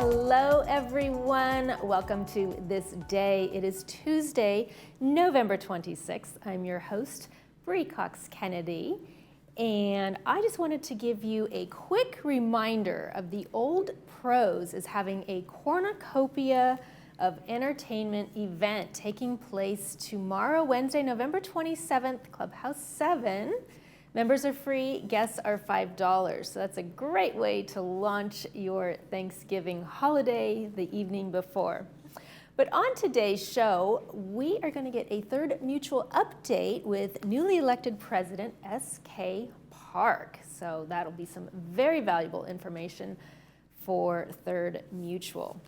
Hello everyone, welcome to This Day. It is Tuesday, November 26th. I'm your host, Bree Cox Kennedy, and I just wanted to give you a quick reminder of the Old Pros is having a cornucopia of entertainment event taking place tomorrow, Wednesday, November 27th, Clubhouse 7. Members are free, guests are $5. So that's a great way to launch your Thanksgiving holiday the evening before. But on today's show, we are going to get a Third Mutual update with newly elected President S.K. Park. So that'll be some very valuable information for Third Mutual.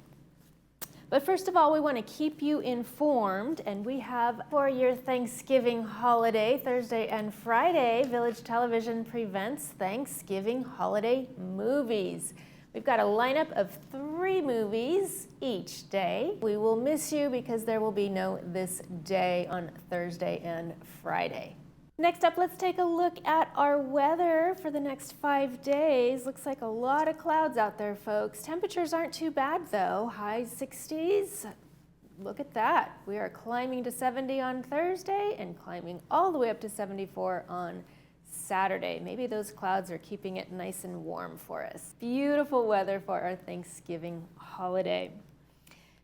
But first of all, we want to keep you informed, and we have for your Thanksgiving holiday, Thursday and Friday, Village Television presents Thanksgiving holiday movies. We've got a lineup of 3 movies each day. We will miss you because there will be no This Day on Thursday and Friday. Next up, let's take a look at our weather for the next 5 days. Looks like a lot of clouds out there, folks. Temperatures aren't too bad, though. High 60s. Look at that. We are climbing to 70 on Thursday and climbing all the way up to 74 on Saturday. Maybe those clouds are keeping it nice and warm for us. Beautiful weather for our Thanksgiving holiday.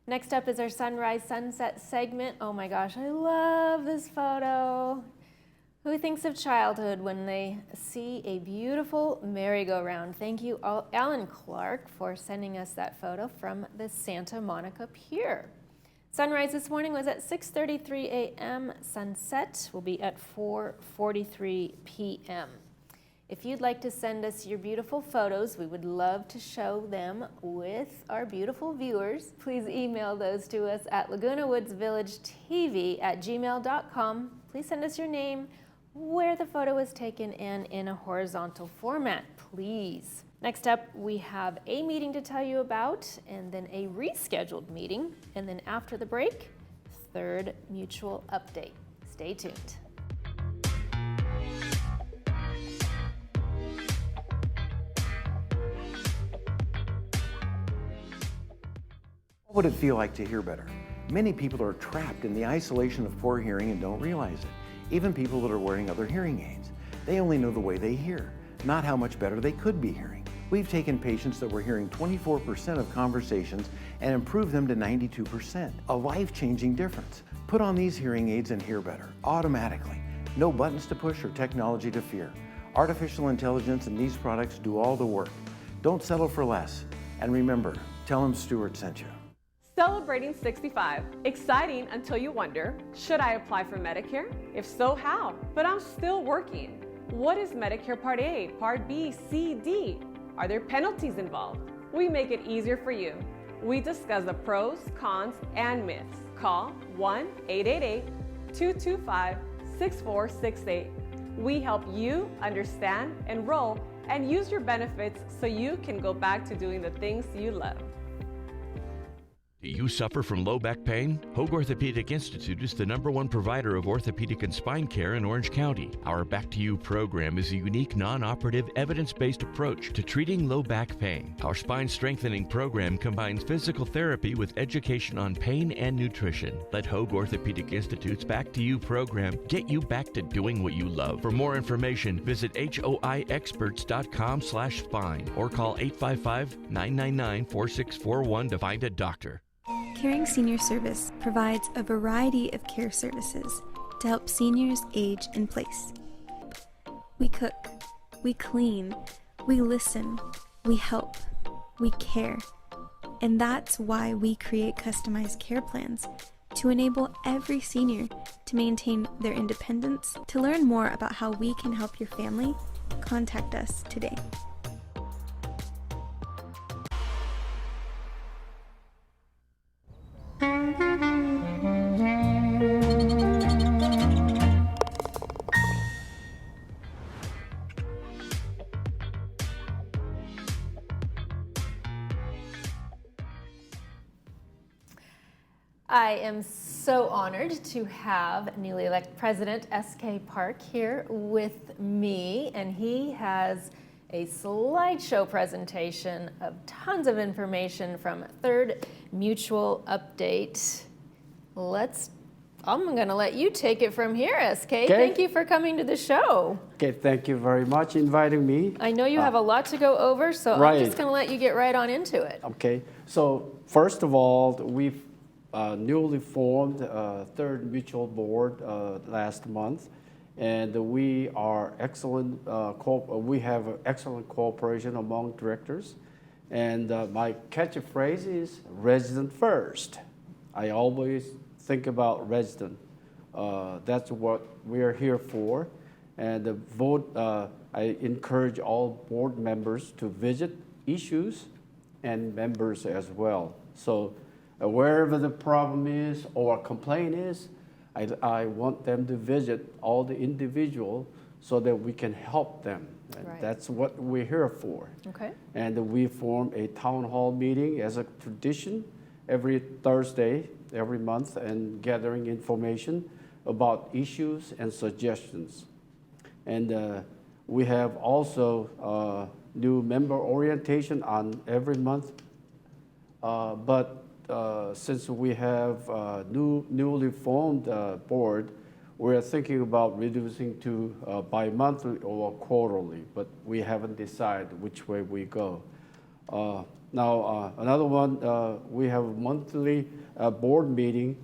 Next up is our sunrise sunset segment. Oh my gosh, I love this photo. Who thinks of childhood when they see a beautiful merry-go-round? Thank you, Alan Clark, for sending us that photo from the Santa Monica Pier. Sunrise this morning was at 6:33 a.m. Sunset will be at 4:43 p.m. If you'd like to send us your beautiful photos, we would love to show them with our beautiful viewers. Please email those to us at lagunawoodsvillagetv@gmail.com. Please send us your name, where the photo was taken, and in a horizontal format, please. Next up, we have a meeting to tell you about, and then a rescheduled meeting, and then after the break, Third Mutual update. Stay tuned. What would it feel like to hear better? Many people are trapped in the isolation of poor hearing and don't realize it. Even people that are wearing other hearing aids. They only know the way they hear, not how much better they could be hearing. We've taken patients that were hearing 24% of conversations and improved them to 92%. A life-changing difference. Put on these hearing aids and hear better, automatically. No buttons to push or technology to fear. Artificial intelligence and these products do all the work. Don't settle for less. And remember, tell them Stuart sent you. Celebrating 65. Exciting until you wonder, should I apply for Medicare? If so, how? But I'm still working. What is Medicare Part A, Part B, C, D? Are there penalties involved? We make it easier for you. We discuss the pros, cons, and myths. Call 1-888-225-6468. We help you understand, enroll, and use your benefits so you can go back to doing the things you love. Do you suffer from low back pain? Hoag Orthopedic Institute is the #1 provider of orthopedic and spine care in Orange County. Our Back to You program is a unique, non-operative, evidence-based approach to treating low back pain. Our spine strengthening program combines physical therapy with education on pain and nutrition. Let Hoag Orthopedic Institute's Back to You program get you back to doing what you love. For more information, visit hoiexperts.com/spine or call 855-999-4641 to find a doctor. Caring Senior Service provides a variety of care services to help seniors age in place. We cook, we clean, we listen, we help, we care. And that's why we create customized care plans to enable every senior to maintain their independence. To learn more about how we can help your family, contact us today. I am so honored to have newly elected President S.K. Park here with me, and he has a slideshow presentation of tons of information from Third Mutual Update. I'm going to let you take it from here, SK. Okay. Thank you for coming to the show. Okay, thank you very much inviting me. I know you have a lot to go over, so I'm Right. just going to let you get right on into it. Okay, so first of all, we've newly formed Third Mutual Board last month, and we are excellent. We have excellent cooperation among directors, and my catchphrase is "resident first." I always think about resident. That's what we are here for, and the vote. I encourage all board members to visit issues and members as well. So wherever the problem is or complaint is, I want them to visit all the individual so that we can help them. And Right. that's what we're here for. Okay. And we form a town hall meeting as a tradition every Thursday, every month, and gathering information about issues and suggestions. And we have also new member orientation on every month. But since we have newly formed board, we're thinking about reducing to bi-monthly or quarterly, but we haven't decided which way we go. Now, another one, we have a monthly board meeting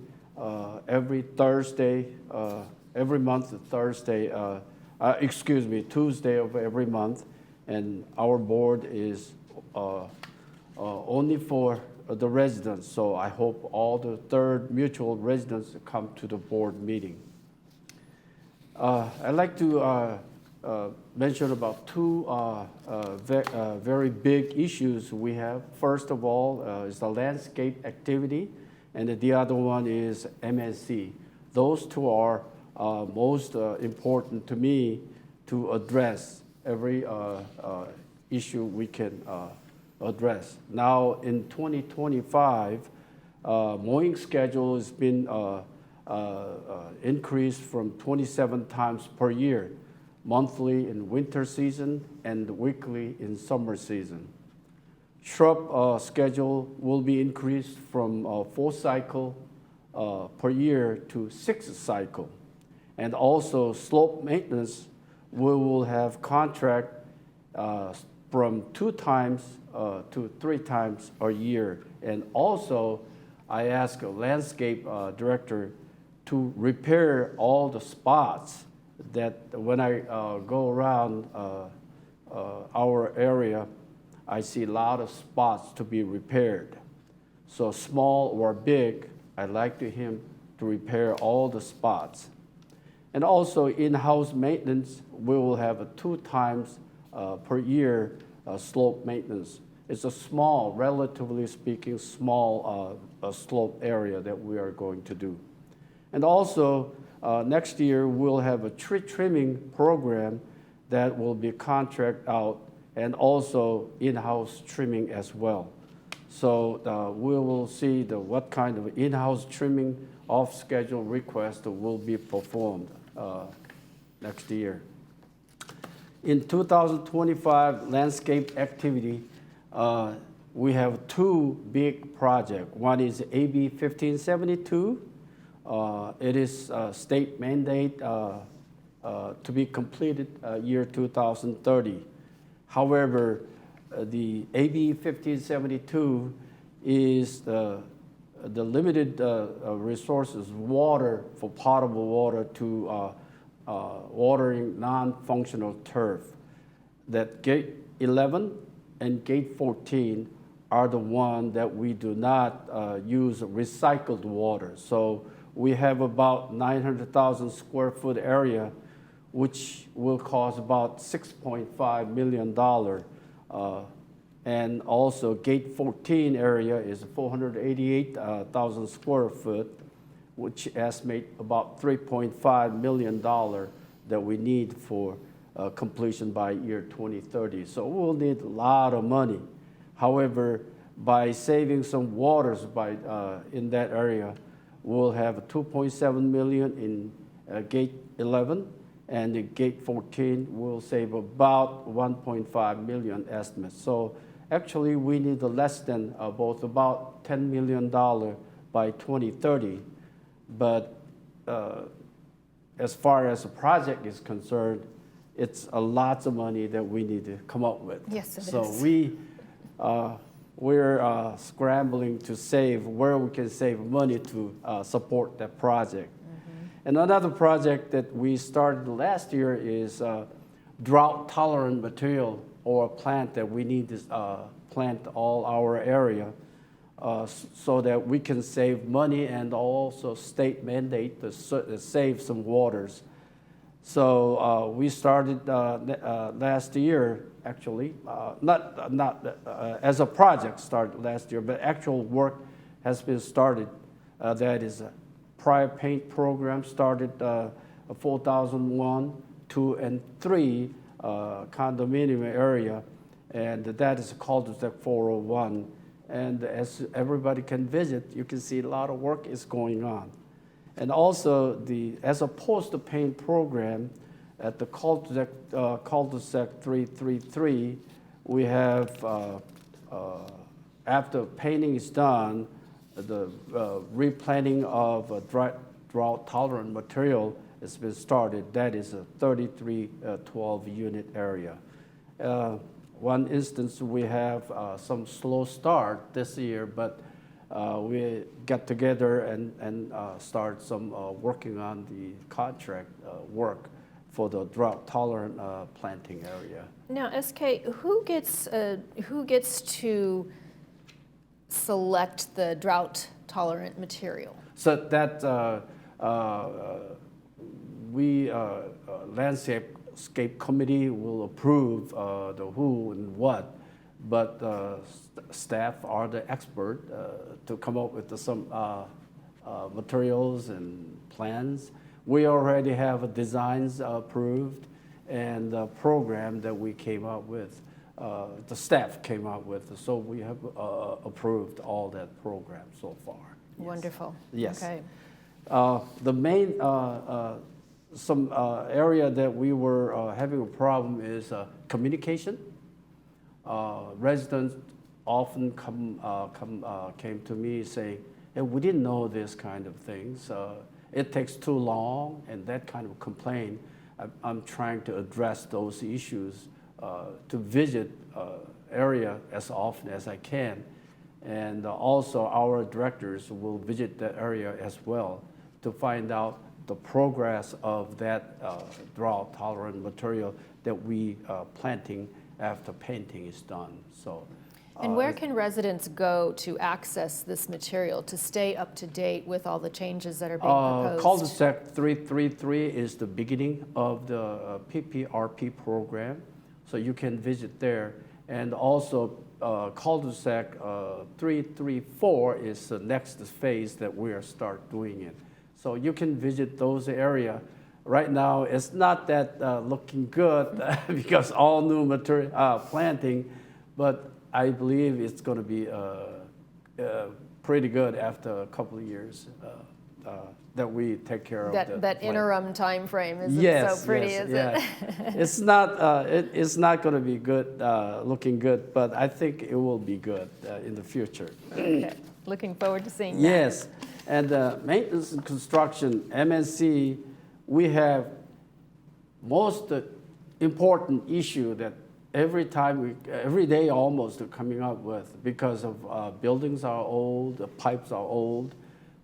every Thursday, every month, Thursday, Tuesday of every month, and our board is only for the residents, so I hope all the Third Mutual residents come to the board meeting. I'd like to mention about two very big issues we have. First of all is the landscape activity, and the other one is MNC. Those two are most important to me to address every issue we can address. Now in 2025, mowing schedule has been increased from 27 times per year, monthly in winter season and weekly in summer season. Shrub schedule will be increased from 4 cycle per year to 6 cycle. And also slope maintenance, we will have contract from 2 times to 3 times a year. And also, I asked a landscape director to repair all the spots that when I go around our area, I see a lot of spots to be repaired. So small or big, I'd like him to repair all the spots. And also in-house maintenance, we will have 2 times per year slope maintenance. It's a small, relatively speaking, small slope area that we are going to do. And also, next year, we'll have a tree trimming program that will be contract out and also in-house trimming as well. So we will see what kind of in-house trimming off-schedule request will be performed next year. In 2025 landscape activity, we have 2 big projects. One is AB 1572. It is state mandate to be completed year 2030. However, the AB 1572 is the limited resources, water for potable water to watering non-functional turf. That gate 11 and gate 14 are the one that we do not use recycled water. So we have about 900,000 square foot area, which will cost about $6.5 million. And also gate 14 area is 488,000 square foot, which estimate about $3.5 million that we need for completion by year 2030. So we'll need a lot of money. However, by saving some waters in that area, we'll have 2.7 million in gate 11 and the gate 14 will save about 1.5 million estimate. So actually, we need less than about $10 million by 2030. But as far as the project is concerned, it's a lots of money that we need to come up with. Yes, it so is. we're scrambling to save where we can save money to support that project. And another project that we started last year is drought-tolerant material or plant that we need to plant all our area so that we can save money and also state mandate to save some waters. So we started last year, actually, not as a project started last year, but actual work has been started. That is prior paint program started 4001, 2, and 3 condominium area, and that is cul-de-sac 401. And as everybody can visit, you can see a lot of work is going on. And also, as a post-paint program at the cul-de-sac 333, we have, after painting is done, the replanting of drought-tolerant material has been started. That is a 3312 unit area. One instance, we have some slow start this year, but we got together and start some working on the contract work for the drought-tolerant planting area. Now, SK, who gets to select the drought-tolerant material? So that we landscape committee will approve the who and what, but staff are the expert to come up with some materials and plans. We already have designs approved and a program that we came up with. The staff came up with, so we have approved all that program so far. Yes. Wonderful. Yes. Okay. The main some area that we were having a problem is communication. Residents often came to me saying, hey, we didn't know this kind of things. It takes too long, and that kind of complaint. I'm trying to address those issues to visit area as often as I can. And also our directors will visit that area as well to find out the progress of that drought-tolerant material that we planting after painting is done. So. And where can residents go to access this material to stay up to date with all the changes that are being proposed? Cul-de-sac 333 is the beginning of the PPRP program, so you can visit there. And also cul-de-sac 334 is the next phase that we are start doing it. So you can visit those areas. Right now, it's not that looking good because all new material planting, but I believe it's going to be pretty good after a couple of years that we take care of that interim time frame isn't so pretty, is it? It's not going to be good, looking good, but I think it will be good in the future. Okay. Looking forward to seeing that. Yes, and maintenance and construction, MNC, we have most important issue that every day almost coming up with because of buildings are old, the pipes are old.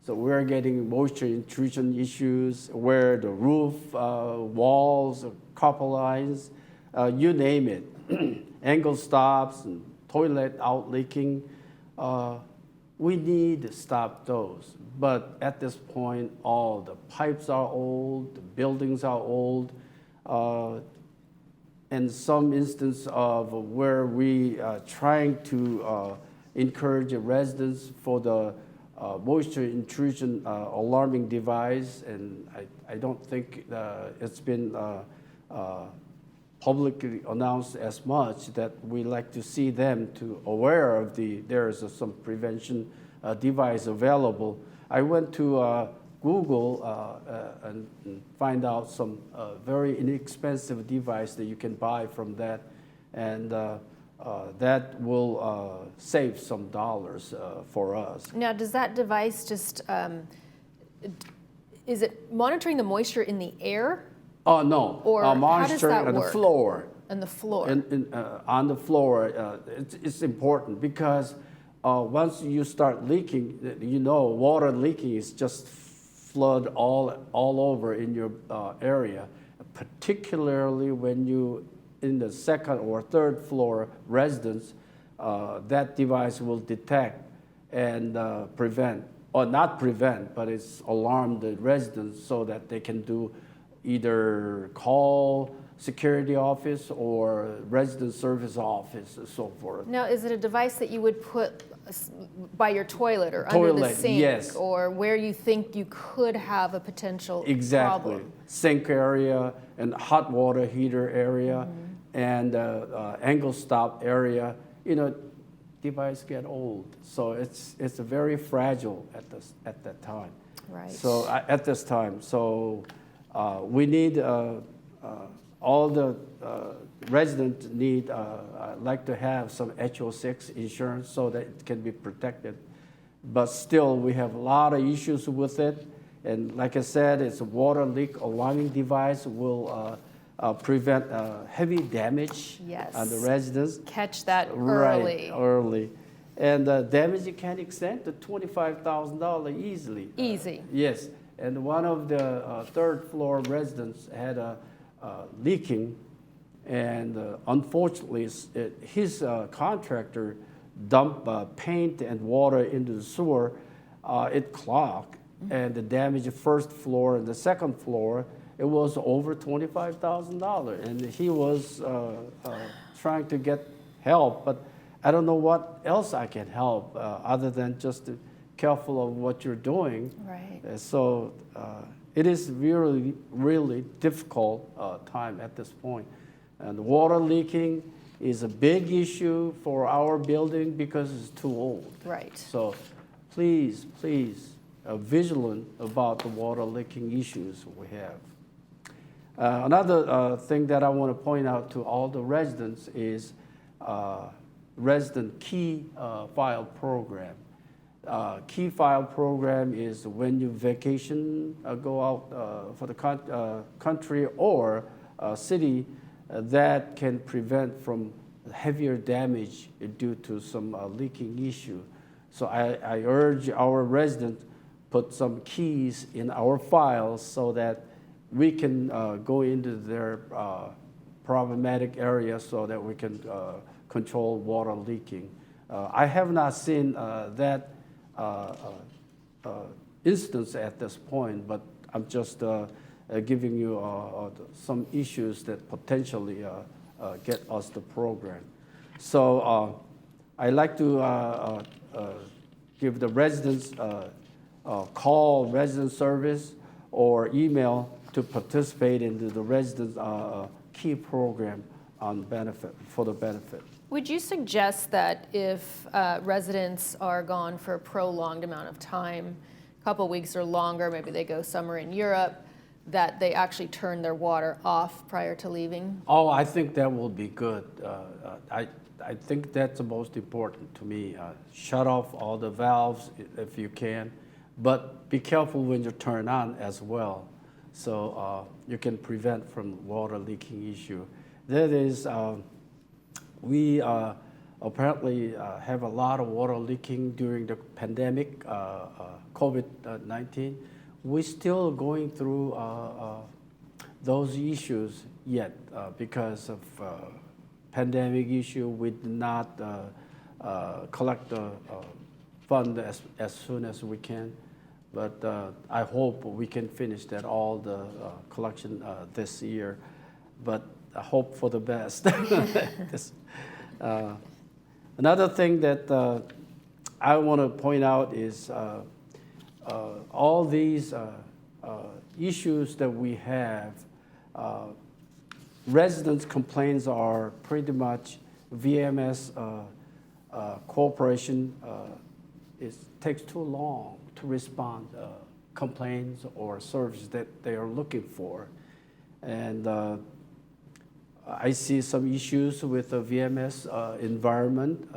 So we're getting moisture intrusion issues where the roof, walls, copper lines, you name it, angle stops and toilet out leaking. We need to stop those. But at this point, all the pipes are old, the buildings are old, and some instance of where we are trying to encourage residents for the moisture intrusion alarming device, and I don't think it's been publicly announced as much that we like to see them to aware of there is some prevention device available. I went to Google and find out some very inexpensive device that you can buy from that, and that will save some dollars for us. Now, does that device just, is it monitoring the moisture in the air? Oh, no. Or how does monitoring that on the work? floor. On the floor? On the floor, it's important because once you start leaking, you know, water leaking is just flood all over in your area, particularly when you in the second or third floor residence, that device will detect and prevent, or not prevent, but it's alarm the residents so that they can do either call security office or resident service office and so forth. Now, is it a device that you would put by your toilet or under the sink? Yes. Or where you think you could have a potential Exactly. problem? Sink area and hot water heater area and angle stop area. You know, device get old, so it's very fragile at that time. Right. So at this time, so we need all the residents need like to have some HO6 insurance so that it can be protected. But still, we have a lot of issues with it. And like I said, it's a water leak alarming device will prevent heavy damage Yes. on the residents. Catch that Right, early. early. And damage can extend to $25,000 easily. Easy. Yes, and one of the third floor residents had a leaking, and unfortunately, his contractor dumped paint and water into the sewer. It clogged, and the damaged first floor and the second floor. It was over $25,000, and he was trying to get help, but I don't know what else I can help other than just to careful of what you're doing. Right. So it is really, really difficult time at this point. And water leaking is a big issue for our building because it's too old. Right. So please, vigilant about the water leaking issues we have. Another thing that I want to point out to all the residents is resident key file program. Key file program is when you vacation, go out for the country or city, that can prevent from heavier damage due to some leaking issue. So I urge our residents put some keys in our files so that we can go into their problematic areas so that we can control water leaking. I have not seen that instance at this point, but I'm just giving you some issues that potentially get us the program. So I like to give the residents call resident service or email to participate in the resident key program on benefit for the benefit. Would you suggest that if residents are gone for a prolonged amount of time, a couple weeks or longer, maybe they go somewhere in Europe, that they actually turn their water off prior to leaving? Oh, I think that will be good. I think that's the most important to me. Shut off all the valves if you can, but be careful when you turn on as well, so you can prevent from water leaking issue. That is, we apparently have a lot of water leaking during the pandemic, COVID-19. We're still going through those issues yet because of pandemic issue. We did not collect the fund as soon as we can, but I hope we can finish that all the collection this year. But I hope for the best. Another thing that I want to point out is all these issues that we have, residents' complaints are pretty much VMS corporation takes too long to respond complaints or service that they are looking for. And I see some issues with the VMS environment.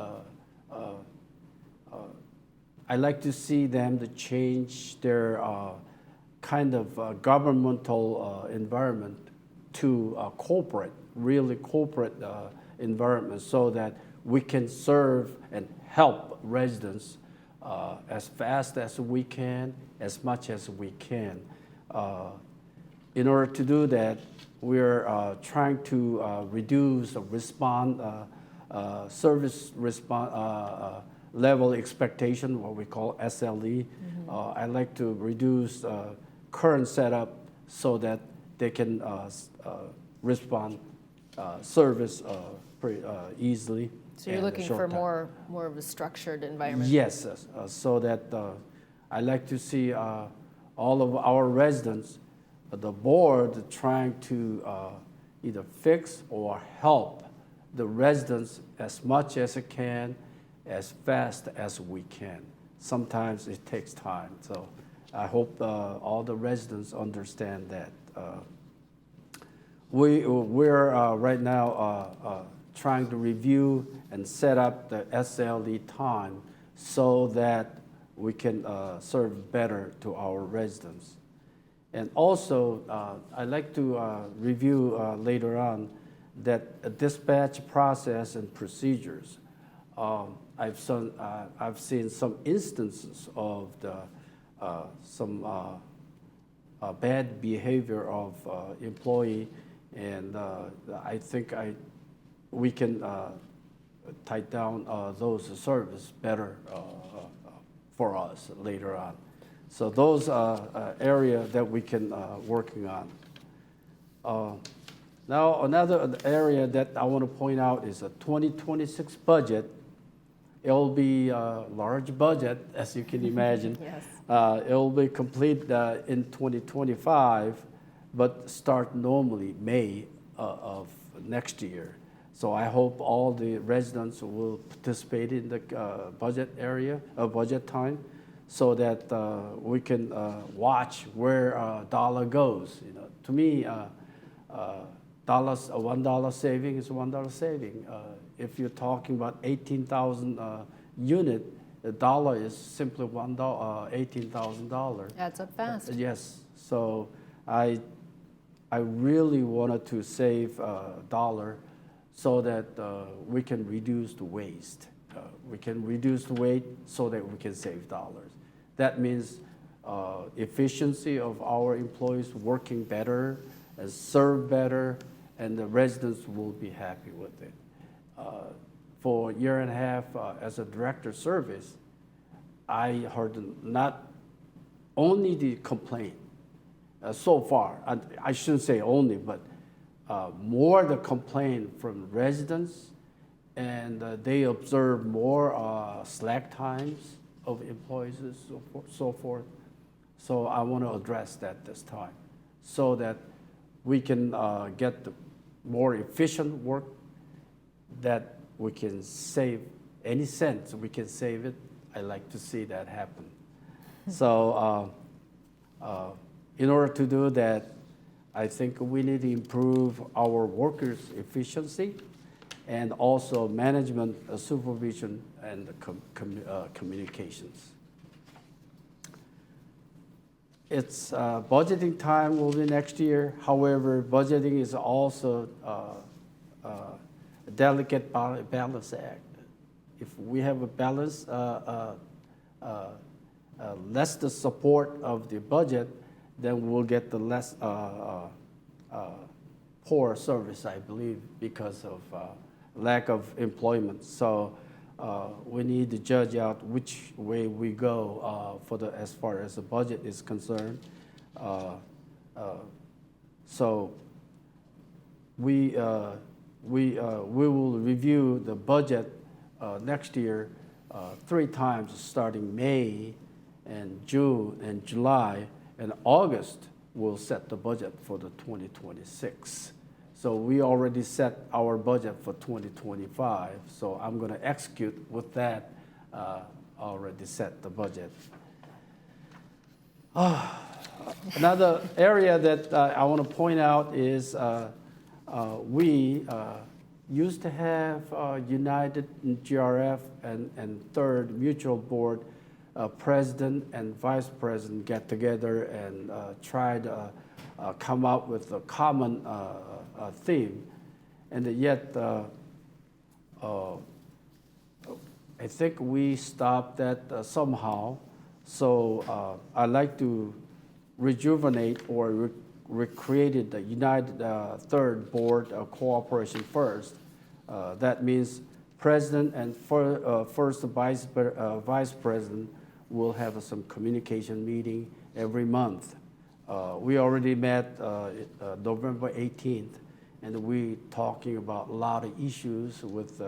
I like to see them to change their kind of governmental environment to a corporate, really corporate environment, so that we can serve and help residents as fast as we can, as much as we can. In order to do that, we're trying to reduce the service response level expectation, what we call SLE. I like to reduce current setup so that they can respond service pretty easily. So you're looking for more of a structured environment? Yes, so that I like to see all of our residents, the board trying to either fix or help the residents as much as it can, as fast as we can. Sometimes it takes time, so I hope all the residents understand that. We're right now trying to review and set up the SLE time so that we can serve better to our residents. And also, I'd like to review later on that dispatch process and procedures. I've seen some instances of some bad behavior of employee, and I think we can tie down those services better for us later on. So those are areas that we can working on. Now another area that I want to point out is a 2026 budget. It'll be a large budget, as you can imagine. Yes. It'll be complete in 2025, but start normally May of next year. So I hope all the residents will participate in the budget time, so that we can watch where dollar goes. You know, to me, $1 saving is $1 saving. If you're talking about 18,000 unit, the dollar is simply $18,000. Adds up fast. Yes. So I really wanted to save dollar so that we can reduce the waste. We can reduce the weight so that we can save dollars. That means efficiency of our employees working better and serve better, and the residents will be happy with it. For a year and a half as a director of service, I heard not only the complaint so far, I shouldn't say only, but more the complaint from residents, and they observe more slack times of employees and so forth. So I want to address that this time so that we can get the more efficient work, that we can save any cents, we can save it. I like to see that happen. So in order to do that, I think we need to improve our workers' efficiency and also management, supervision, and communications. It's budgeting time will be next year. However, budgeting is also a delicate balance act. If we have a balance, less the support of the budget, then we'll get the less poor service, I believe, because of lack of employment. So we need to judge out which way we go as far as the budget is concerned. So we will review the budget next year 3 times, starting May and June and July, and August we'll set the budget for the 2026. So we already set our budget for 2025, so I'm going to execute with that, already set the budget. Another area that I want to point out is we used to have United and GRF and Third Mutual Board president and vice president get together and try to come up with a common theme. And yet, I think we stopped that somehow. So I'd like to rejuvenate or recreated the United Third Board Cooperation First. That means president and first vice president will have some communication meeting every month. We already met November 18th, and we talking about a lot of issues with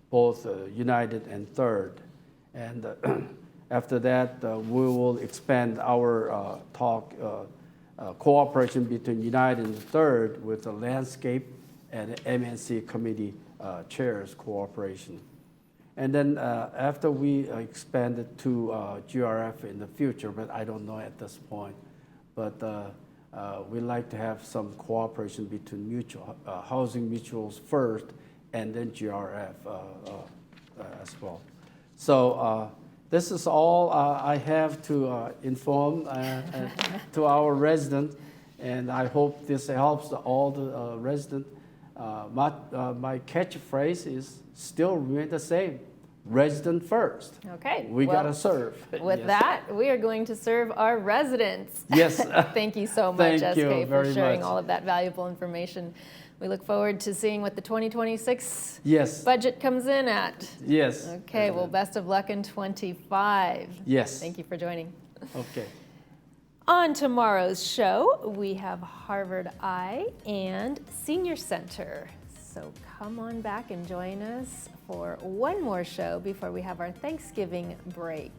both United and Third. And after that, we will expand our cooperation between United and Third with the landscape and MNC committee chairs cooperation. And then after we expanded to GRF in the future, but I don't know at this point, but we like to have some cooperation between housing mutuals first and then GRF as well. So this is all I have to inform to our residents, and I hope this helps all the residents. My catchphrase is still remain the same: resident first. Okay. We gotta serve. With that, we are going to serve our residents. Yes. Thank you so much, Thank you SK, for very sharing much. all of that valuable information. We look forward to seeing what the 2026 Yes. budget comes in at. Yes. Okay, well, best of luck in 25. Yes. Thank you for joining. Okay. On tomorrow's show, we have Harvard Eye and Senior Center. So come on back and join us for one more show before we have our Thanksgiving break.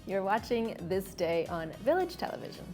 You're watching This Day on Village Television.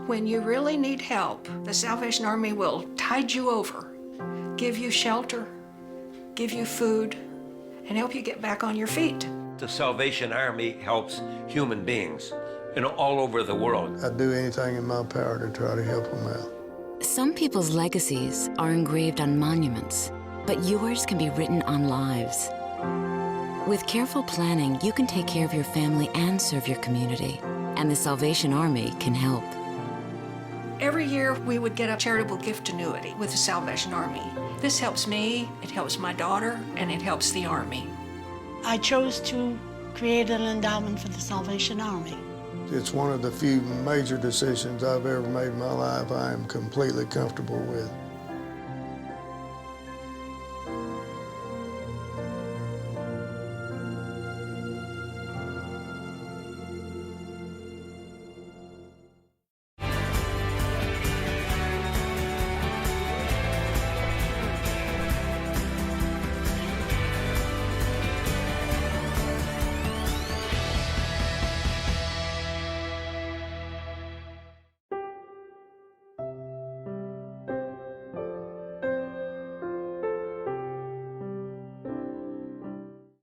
When you really need help, the Salvation Army will tide you over, give you shelter, give you food, and help you get back on your feet. The Salvation Army helps human beings all over the world. I'd do anything in my power to try to help them out. Some people's legacies are engraved on monuments, but yours can be written on lives. With careful planning, you can take care of your family and serve your community, and the Salvation Army can help. Every year, we would get a charitable gift annuity with the Salvation Army. This helps me, it helps my daughter, and it helps the Army. I chose to create an endowment for the Salvation Army. It's one of the few major decisions I've ever made in my life I am completely comfortable with.